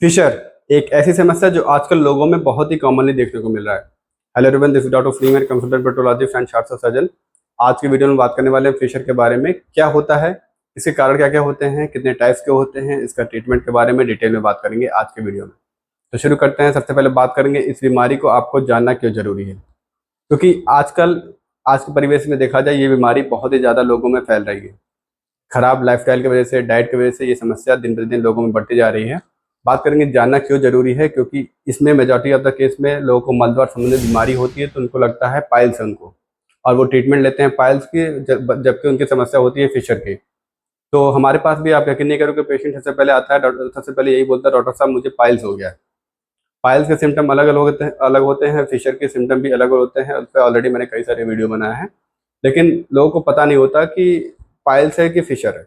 Fisher एक ऐसी समस्या जो आजकल लोगों में बहुत ही कॉमनली देखने को मिल रहा है। Hello everyone, this is doctor Freeman, consultant petrologist and heart surgeon. आज की वीडियो में बात करने वाले हैं फिशर के बारे में। क्या होता है, इसके कारण क्या क्या होते हैं, कितने टाइप्स के होते हैं, इसका ट्रीटमेंट के बारे में डिटेल में बात करेंगे आज के वीडियो में। तो शुरू करते हैं। सबसे पहले बात करेंगे इस बीमारी को आपको जानना क्यों जरूरी है, क्योंकि आजकल आज के परिवेश में देखा जाए ये बीमारी बहुत ही ज़्यादा लोगों में फैल रही है। खराब लाइफस्टाइल की वजह से, डाइट की वजह से ये समस्या दिन प्रतिदिन लोगों में बढ़ती जा रही है। बात करेंगे जानना क्यों जरूरी है, क्योंकि इसमें मेजॉरिटी ऑफ द केस में लोगों को मलद्वार संबंधित बीमारी होती है, तो उनको लगता है पाइल्स है उनको, और वो ट्रीटमेंट लेते हैं पाइल्स की, जबकि उनकी समस्या होती है फिशर की। तो हमारे पास भी आप यकीन नहीं करोगे, पेशेंट सबसे पहले आता है, डॉक्टर सबसे पहले यही बोलता है, डॉक्टर साहब मुझे पाइल्स हो गया है। पाइल्स के सिम्टम अलग होते हैं, फिशर के सिम्टम भी अलग होते हैं। उस पर ऑलरेडी मैंने कई सारे वीडियो बनाए हैं, लेकिन लोगों को पता नहीं होता कि पाइल्स है कि फिशर है।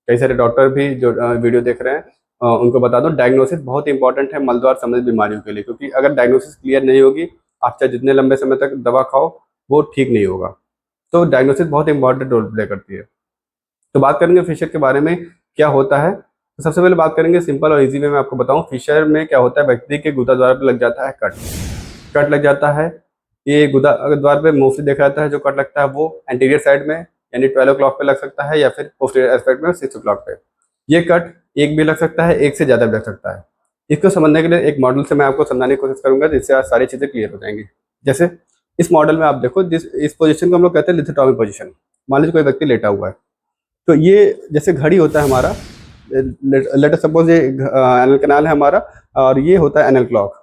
कई सारे डॉक्टर भी जो वीडियो देख रहे हैं उनको बता दो, डायग्नोसिस बहुत इंपॉर्टेंट है मलद्वार संबंधित बीमारियों के लिए, क्योंकि अगर डायग्नोसिस क्लियर नहीं होगी, आप चाहे जितने लंबे समय तक दवा खाओ वो ठीक नहीं होगा। तो डायग्नोसिस बहुत इंपॉर्टेंट रोल प्ले करती है। तो बात करेंगे फिशर के बारे में क्या होता है। तो सबसे पहले बात करेंगे सिंपल और इजी वे में आपको बताऊं, फिशर में क्या होता है, व्यक्ति के गुदा द्वार पर लग जाता है कट लग जाता है। ये गुदा द्वार पे मोस्टली देखा जाता है, जो कट लगता है वो एंटीरियर साइड में यानी 12 o'clock पे लग सकता है, या फिर पोस्टीरियर एस्पेक्ट में 6 o'clock पे। ये कट एक भी लग सकता है, एक से ज़्यादा भी लग सकता है। इसको समझने के लिए एक मॉडल से मैं आपको समझाने की कोशिश करूंगा, जिससे आज सारी चीज़ें क्लियर हो जाएंगी। जैसे इस मॉडल में आप देखो, इस पोजीशन को हम लोग कहते हैं लिथोटॉमी पोजीशन। मान लीजिए कोई व्यक्ति लेटा हुआ है, तो ये जैसे घड़ी होता है हमारा, लेट सपोज ये एनल कैनाल है हमारा, और ये होता है एनल क्लॉक।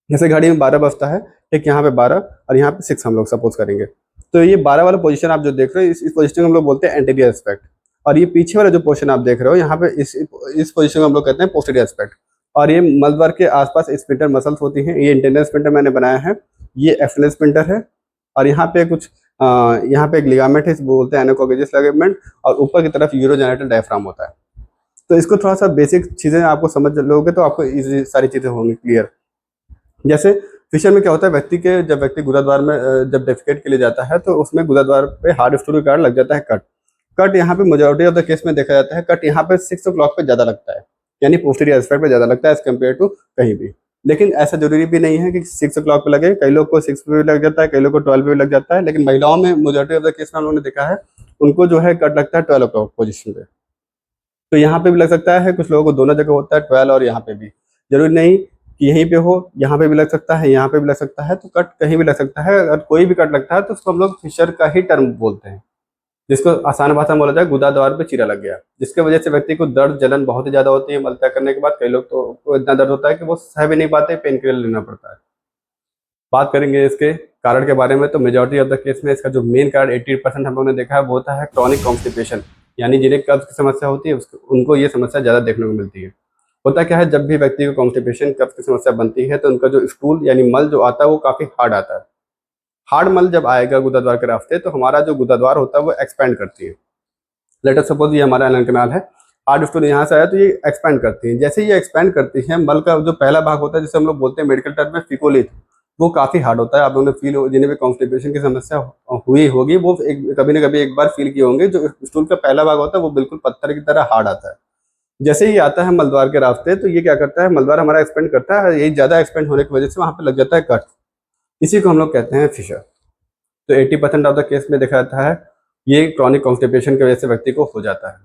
जैसे घड़ी में 12 बजता है, ठीक, यहाँ पे 12 और यहाँ पे 6 हम लोग सपोज करेंगे। तो ये 12 वाला पोजीशन आप जो देख रहे हो, इस पोजीशन को हम लोग बोलते हैं एंटीरियर एस्पेक्ट। और ये पीछे वाला जो पोजीशन आप देख रहे हो, यहाँ पे इस पोजीशन को हम लोग कहते हैं पोस्टीरियर एस्पेक्ट। और ये मलद्वार के आसपास स्पिंटर मसल्स होती हैं। ये इंटरनल स्पिंटर मैंने बनाया है, ये एक्सटर्नल स्पिंटर है। और यहाँ पे कुछ यहाँ पे एक लिगामेंट है, इसको बोलते हैं एनोकोगेजियस लिगामेंट, और ऊपर की तरफ यूरोजेनिटल डायफ्राम होता है। तो इसको थोड़ा सा बेसिक चीज़ें आपको समझ लोगे तो आपको सारी चीज़ें होंगी क्लियर। जैसे फिशर में क्या होता है, जब व्यक्ति गुदाद्वार में जब डेफिकेट के लिए जाता है, तो उसमें गुदाद्वार पे हार्ड स्टूल के कारण लग जाता है कट यहाँ पे मेजॉरिटी ऑफ द केस में देखा जाता है, कट यहाँ पे 6 o'clock पे ज़्यादा लगता है, यानी पोस्टीरियर एस्पेक्ट पे ज़्यादा लगता है एज कम्पेयर टू कहीं भी। लेकिन ऐसा जरूरी भी नहीं है कि 6 o'clock पे लगे, कई लोग को 6 पे भी लग जाता है, कई लोग को 12 पे भी लग जाता है। लेकिन महिलाओं में मेजॉरिटी ऑफ द केस में हम लोगों ने देखा है, उनको जो है कट लगता है 12 o'clock पोजिशन पे। तो यहाँ पे भी लग सकता है, कुछ लोगों को दोनों जगह होता है, 12 और यहाँ पे भी। जरूरी नहीं कि यहीं पे हो, यहाँ पे भी लग सकता है, यहाँ पे भी लग सकता है। तो कट कहीं भी लग सकता है। अगर कोई भी कट लगता है तो उसको हम लोग फिशर का ही टर्म बोलते हैं, जिसको आसान भाषा में बोला जाए गुदा द्वार पे चीरा लग गया, जिसके वजह से व्यक्ति को दर्द जलन बहुत ही ज्यादा होती है मलत्याग करने के बाद। कई लोग तो इतना दर्द होता है कि वो सह भी नहीं पाते, पेन किलर लेना पड़ता है। बात करेंगे इसके कारण के बारे में, तो मेजॉरिटी ऑफ द केस में इसका जो मेन कारण 80% हम लोगों ने देखा है वो होता है क्रॉनिक कॉन्स्टिपेशन, यानी जिन्हें कब्ज की समस्या होती है उनको ये समस्या ज़्यादा देखने को मिलती है। होता क्या है, जब भी व्यक्ति को कॉन्स्टिपेशन कब्ज की समस्या बनती है, तो उनका जो स्टूल यानी मल जो आता है वो काफ़ी हार्ड आता है। हार्ड मल जब आएगा गुदाद्वार के रास्ते, तो हमारा जो गुदाद्वार होता है वो एक्सपेंड करती है। लेट अस सपोज ये हमारा एनल कैनाल है, हार्ड स्टूल यहाँ से आया तो ये एक्सपेंड करती है। जैसे ये एक्सपेंड करती है, मल का जो पहला भाग होता है, जिसे हम लोग बोलते हैं मेडिकल टर्म में फिकोलिथ, वो काफ़ी हार्ड होता है। आप लोगों ने जिन्हें भी कॉन्स्टिपेशन की समस्या हुई होगी, वो कभी ना कभी एक बार फील किए होंगे। जो स्टूल का पहला भाग होता है वो बिल्कुल पत्थर की तरह हार्ड आता है। जैसे ही आता है मलद्वार के रास्ते, तो ये क्या करता है, मलद्वार हमारा एक्सपेंड करता है, यही ज़्यादा एक्सपेंड होने की वजह से वहाँ पे लग जाता है कट। इसी को हम लोग कहते हैं फिशर। तो 80% ऑफ द केस में देखा जाता है ये क्रॉनिक कॉन्स्टिपेशन की वजह से व्यक्ति को हो जाता है।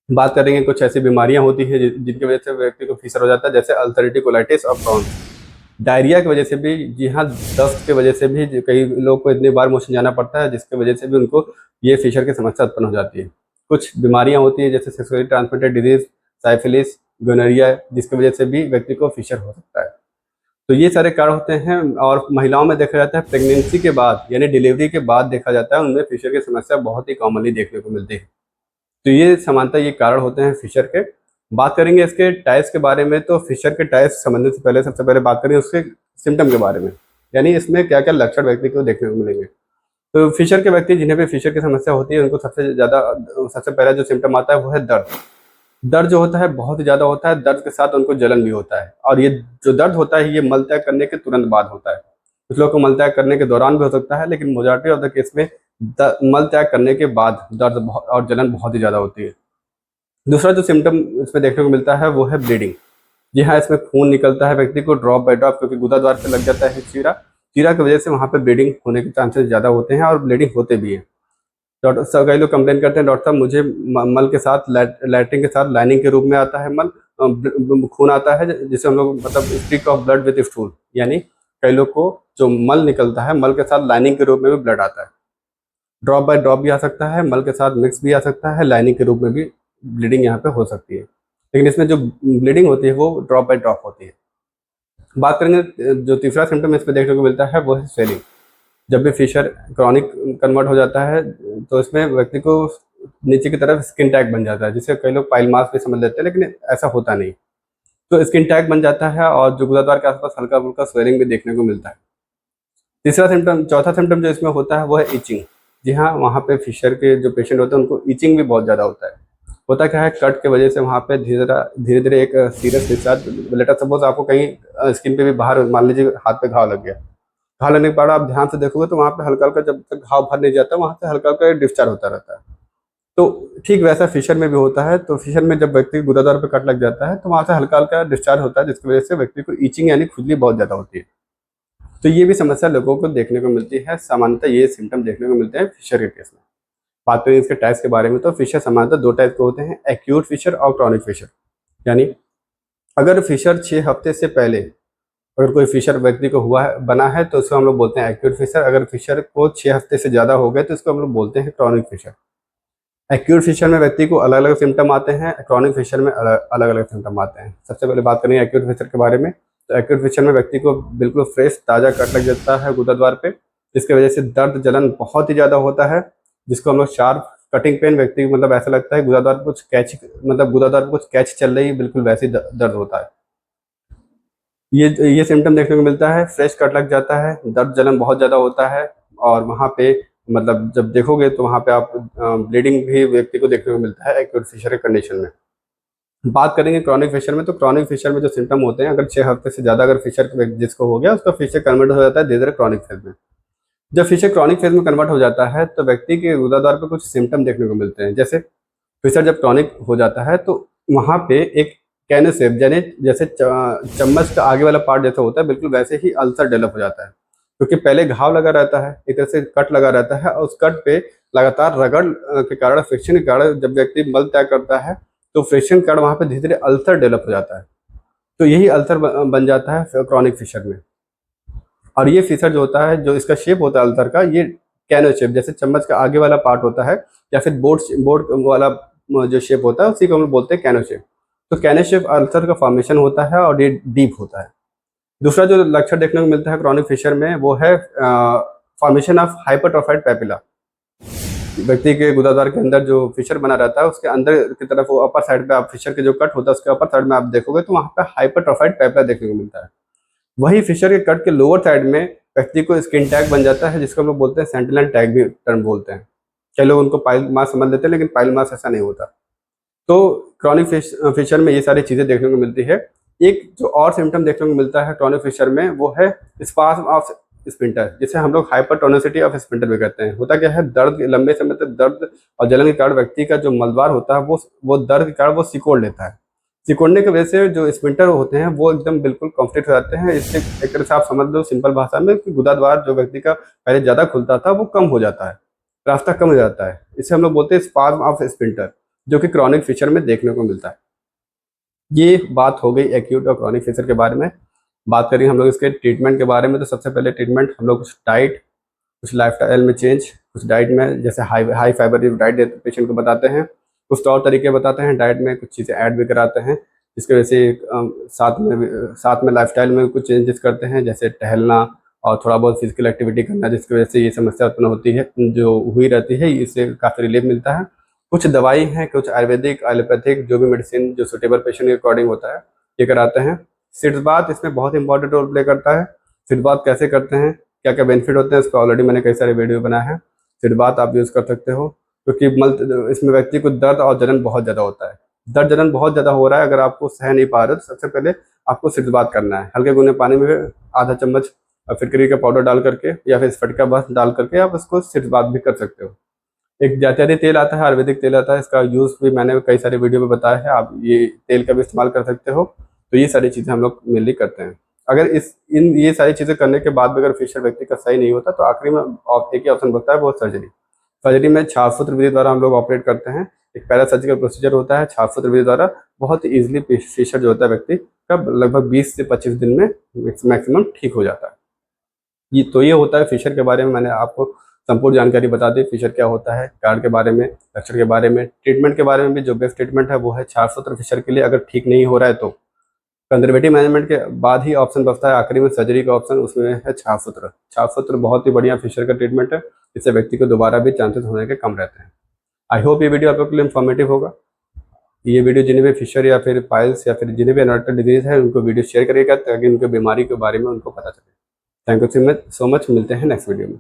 बात करेंगे कुछ ऐसी बीमारियां होती है जिनकी वजह से व्यक्ति को फिशर हो जाता है, जैसे अल्सरेटिव कोलाइटिस और क्रॉन्स। डायरिया की वजह से भी, जी हाँ, दस्त की वजह से भी कई लोग को इतनी बार मोशन जाना पड़ता है, जिसकी वजह से भी उनको ये फिशर की समस्या उत्पन्न हो जाती है। कुछ बीमारियां होती है जैसे sexually transmitted disease, syphilis, gonorrhoea, जिसकी वजह से भी व्यक्ति को फिशर हो सकता है। तो ये सारे कारण होते हैं। और महिलाओं में देखा जाता है प्रेगनेंसी के बाद यानी डिलीवरी के बाद देखा जाता है, उनमें फिशर की समस्या बहुत ही कॉमनली देखने को मिलती है। तो ये सामान्यतः ये कारण होते हैं फिशर के। बात करेंगे इसके टाइप्स के बारे में। तो फिशर के टाइप्स समझने से पहले सबसे पहले बात करें उसके सिम्टम के बारे में, यानी इसमें क्या क्या लक्षण व्यक्ति को देखने को मिलेंगे। तो फिशर के व्यक्ति जिन्हें भी फिशर की समस्या होती है, उनको सबसे पहला जो सिम्टम आता है वो है दर्द। दर्द जो होता है बहुत ज़्यादा होता है, दर्द के साथ उनको जलन भी होता है। और ये जो दर्द होता है ये मल त्याग करने के तुरंत बाद होता है। कुछ लोगों को मल त्याग करने के दौरान भी हो सकता है, लेकिन मेजॉरिटी ऑफ द केस में मल त्याग करने के बाद दर्द और जलन बहुत ही ज़्यादा होती है। दूसरा जो सिम्टम इसमें देखने को मिलता है वो है ब्लीडिंग, जी हाँ, इसमें खून निकलता है व्यक्ति को ड्रॉप बाय ड्रॉप, क्योंकि गुदा द्वार पे लग जाता है चीरा। चीरा की वजह से वहाँ पे ब्लीडिंग होने के चांसेस ज़्यादा होते हैं और ब्लीडिंग होते भी हैं। डॉक्टर साहब, कई लोग कंप्लेन करते हैं, डॉक्टर साहब मुझे मल के साथ लैट्रिन के साथ लाइनिंग के रूप में आता है मल, खून आता है, जिसे हम लोग मतलब streak of blood with stool, यानी कई लोग को जो मल निकलता है मल के साथ लाइनिंग के रूप में भी ब्लड आता है। ड्रॉप बाय ड्रॉप भी आ सकता है, मल के साथ मिक्स भी आ सकता है, लाइनिंग के रूप में भी ब्लीडिंग यहाँ पे हो सकती है। लेकिन इसमें जो ब्लीडिंग होती है वो ड्रॉप बाय ड्रॉप होती है। बात करेंगे जो तीसरा सिम्टम इसमें देखने को मिलता है वो है स्वेलिंग। जब भी फिशर क्रॉनिक कन्वर्ट हो जाता है तो इसमें व्यक्ति को नीचे की तरफ स्किन टैग बन जाता है, जिसे कई लोग पाइल मास भी समझ लेते हैं, लेकिन ऐसा होता नहीं। तो स्किन टैग बन जाता है और जो गुदाद्वार के आसपास हल्का फुल्का स्वेलिंग भी देखने को मिलता है। चौथा सिम्टम जो इसमें होता है वो है इचिंग। जी हाँ, वहाँ पे फिशर के जो पेशेंट होते हैं उनको इचिंग भी बहुत ज़्यादा होता है। होता क्या है, कट के वजह से वहाँ पे धीरे धीरे एक सीरियस डिस्चार्ज, लेटर सपोज आपको कहीं स्किन पे भी बाहर मान लीजिए हाथ पे घाव लग गया, घाव लगने के बाद आप ध्यान से देखोगे तो वहाँ पे हल्का हल्का, जब तक घाव भर नहीं जाता वहाँ से हल्का हल्का डिस्चार्ज होता रहता है। तो ठीक वैसा फिशर में भी होता है। तो फिशर में जब व्यक्ति गुदाद्वार पे कट लग जाता है तो वहाँ से हल्का हल्का डिस्चार्ज होता है, जिसकी वजह से व्यक्ति को ईचिंग यानी खुजली बहुत ज़्यादा होती है। तो ये भी समस्या लोगों को देखने को मिलती है। सामान्यतः ये सिम्टम देखने को मिलते हैं फिशर के केस में। बात करें इसके टाइप्स के बारे में तो फिशर सामान्यतः दो टाइप के होते हैं, एक्यूट फिशर और क्रॉनिक फिशर। यानी अगर फिशर 6 हफ्ते से पहले अगर कोई फिशर व्यक्ति को हुआ है, बना है, तो उसको हम लोग बोलते हैं एक्यूट फिशर। अगर फिशर को 6 हफ्ते से ज़्यादा हो गए तो इसको हम लोग बोलते हैं क्रॉनिक फिशर। एक्यूट फिशर में व्यक्ति को अलग अलग सिम्टम आते हैं, क्रॉनिक फिशर में अलग अलग सिम्टम आते हैं। सबसे पहले बात करेंगे एक्यूट फिशर के बारे में। तो एक्यूट फिशर में व्यक्ति को बिल्कुल फ्रेश ताज़ा कट लग जाता है गुदाद्वार पे, जिसकी वजह से दर्द जलन बहुत ही ज़्यादा होता है, जिसको हम लोग शार्प कटिंग पेन, व्यक्ति को मतलब ऐसा लगता है गुदाद्वार पर कुछ कैच, मतलब गुदाद्वार पर कुछ कैच चल रही है, बिल्कुल वैसे ही दर्द होता है। ये सिम्टम देखने को मिलता है, फ्रेश कट लग जाता है, दर्द जलन बहुत ज़्यादा होता है, और वहाँ पे मतलब जब देखोगे तो वहाँ पे आप ब्लीडिंग भी व्यक्ति को देखने को मिलता है एक्यूट फिशर के कंडीशन में। बात करेंगे क्रॉनिक फिशर में, तो क्रॉनिक फिशर में जो सिम्टम होते हैं, अगर 6 हफ्ते से ज़्यादा अगर फिशर जिसको हो गया उसका फिशर कन्वर्ट हो जाता है धीरे धीरे क्रॉनिक फेज में। जब फिशर क्रॉनिक फेज में कन्वर्ट हो जाता है तो व्यक्ति के गुदाद्वार पर कुछ सिम्टम देखने को मिलते हैं। जैसे फिशर जब क्रॉनिक हो जाता है तो वहाँ पे एक कैनो शेप, यानी जैसे चम्मच का आगे वाला पार्ट जैसा होता है, बिल्कुल वैसे ही अल्सर डेवलप हो जाता है, क्योंकि पहले घाव लगा रहता है, एक तरह से कट लगा रहता है, और उस कट पे लगातार रगड़ के कारण, फ्रिक्शन के कारण जब व्यक्ति मल त्याग करता है तो फ्रिक्शन के कारण वहाँ पे धीरे धीरे अल्सर डेवलप हो जाता है। तो यही अल्सर बन जाता है क्रॉनिक फिशर में। और ये फिशर जो होता है, जो इसका शेप होता है अल्सर का, ये कैनो शेप, जैसे चम्मच का आगे वाला पार्ट होता है या फिर बोर्ड वाला जो शेप होता है उसी को हम लोग बोलते हैं कैनो शेप। तो कैनो शेप अल्सर का फॉर्मेशन होता है और ये डीप होता है। दूसरा जो लक्षण देखने को मिलता है क्रॉनिक फिशर में वो है फॉर्मेशन ऑफ हाइपरट्रोफाइड पैपिला। व्यक्ति के गुदाद्वार के अंदर जो फिशर बना रहता है उसके अंदर की तरफ, वो अपर साइड पे आप फिशर के जो कट होता है उसके अपर साइड में आप देखोगे तो वहाँ पे हाइपरट्रोफाइड पैपिला देखने को मिलता है। वही फिशर के कट के लोअर साइड में व्यक्ति को स्किन टैग बन जाता है, जिसको हम लोग बोलते हैं सेंटिनल टैग भी टर्म बोलते हैं। कई लोग उनको पाइल मास समझ लेते हैं, लेकिन पाइल मास ऐसा नहीं होता। तो क्रॉनिक फिशर में ये सारी चीज़ें देखने को मिलती है। एक जो और सिम्टम देखने को मिलता है क्रॉनिक फिशर में वो है स्पाज्म ऑफ स्पिंटर, जिसे हम लोग हाइपरटोनिसिटी ऑफ स्पिंटर भी कहते हैं। होता क्या है, दर्द, लंबे समय तक दर्द और जलन के कारण व्यक्ति का जो मलद्वार होता है वो दर्द के कारण वो सिकोड़ लेता है। सिकुड़ने की वजह से जो स्पिंटर होते हैं वो एकदम बिल्कुल कॉन्फ्लिक्ट हो जाते हैं। इससे एक तरह से आप समझ लो सिंपल भाषा में कि गुदाद्वार जो व्यक्ति का पहले ज़्यादा खुलता था वो कम हो जाता है, रास्ता कम हो जाता है। इसे हम लोग बोलते हैं स्पाज्म ऑफ स्पिंटर, जो कि क्रॉनिक फिशर में देखने को मिलता है। ये बात हो गई एक्यूट और क्रॉनिक फिशर के बारे में। बात करें हम लोग इसके ट्रीटमेंट के बारे में, तो सबसे पहले ट्रीटमेंट हम लोग कुछ डाइट, कुछ लाइफस्टाइल में चेंज, कुछ डाइट में जैसे हाई फाइबर डाइट पेशेंट को बताते हैं, कुछ और तरीके बताते हैं डाइट में, कुछ चीज़ें ऐड भी कराते हैं, जिसकी वजह से साथ में लाइफस्टाइल में कुछ चेंजेस करते हैं, जैसे टहलना और थोड़ा बहुत फिजिकल एक्टिविटी करना, जिसकी वजह से ये समस्या उत्पन्न होती है, जो हुई रहती है, इससे काफ़ी रिलीफ मिलता है। कुछ दवाई हैं, कुछ आयुर्वेदिक, एलोपैथिक, जो भी मेडिसिन जो सूटेबल पेशेंट के अकॉर्डिंग होता है, ये कराते हैं। सिट्स बात इसमें बहुत इंपॉर्टेंट रोल प्ले करता है। सिट्स बात कैसे करते हैं, क्या क्या बेनिफिट होते हैं, इसका ऑलरेडी मैंने कई सारे वीडियो बनाए हैं। सिट्स बात आप यूज़ कर सकते हो, क्योंकि इसमें व्यक्ति को दर्द और जलन बहुत ज़्यादा होता है। दर्द जलन बहुत ज़्यादा हो रहा है, अगर आपको सह नहीं पा रहे हो तो सबसे पहले आपको सिट्स बात करना है। हल्के गुनगुने पानी में आधा चम्मच फिटकरी का पाउडर डाल करके या फिर स्फटिका बस डाल करके आप उसको सिट्स बात भी कर सकते हो। एक जातियारी तेल आता है, आयुर्वेदिक तेल आता है, इसका यूज़ भी मैंने कई सारे वीडियो में बताया है, आप ये तेल का भी इस्तेमाल कर सकते हो। तो ये सारी चीज़ें हम लोग मेनली करते हैं। अगर ये सारी चीज़ें करने के बाद भी अगर फिशर व्यक्ति का सही नहीं होता तो आखिरी में एक ही ऑप्शन बचता है, वो सर्जरी। सर्जरी में छाछसूत्र विधि द्वारा हम लोग ऑपरेट करते हैं। एक पैरासर्जिकल प्रोसीजर होता है, छाछसूत्र विधि द्वारा बहुत ही ईजिली फिशर जो होता है व्यक्ति का लगभग 20 से 25 दिन में मैक्सिमम ठीक हो जाता है। ये होता है फिशर के बारे में। मैंने आपको संपूर्ण जानकारी बता दी, फिशर क्या होता है, कार्ड के बारे में, लक्षण के बारे में, ट्रीटमेंट के बारे में भी। जो बेस्ट ट्रीटमेंट है वो है छाछसूत्र फिशर के लिए। अगर ठीक नहीं हो रहा है तो कंजर्वेटिव मैनेजमेंट के बाद ही ऑप्शन बचता है आखिरी में सर्जरी का ऑप्शन, उसमें है छाछसूत्र। छाछसूत्र बहुत ही बढ़िया फिशर का ट्रीटमेंट है, इससे व्यक्ति को दोबारा भी चांसेस होने के कम रहते हैं। आई होप ये वीडियो आप लोग के लिए इन्फॉर्मेटिव होगा। ये वीडियो जिन्हें भी फिशर या फिर पाइल्स या फिर जिन्हें भी एनोरेक्टल डिजीज है उनको वीडियो शेयर करिएगा ताकि उनके बीमारी के बारे में उनको पता चले। थैंक यू सो मच, मिलते हैं नेक्स्ट वीडियो में।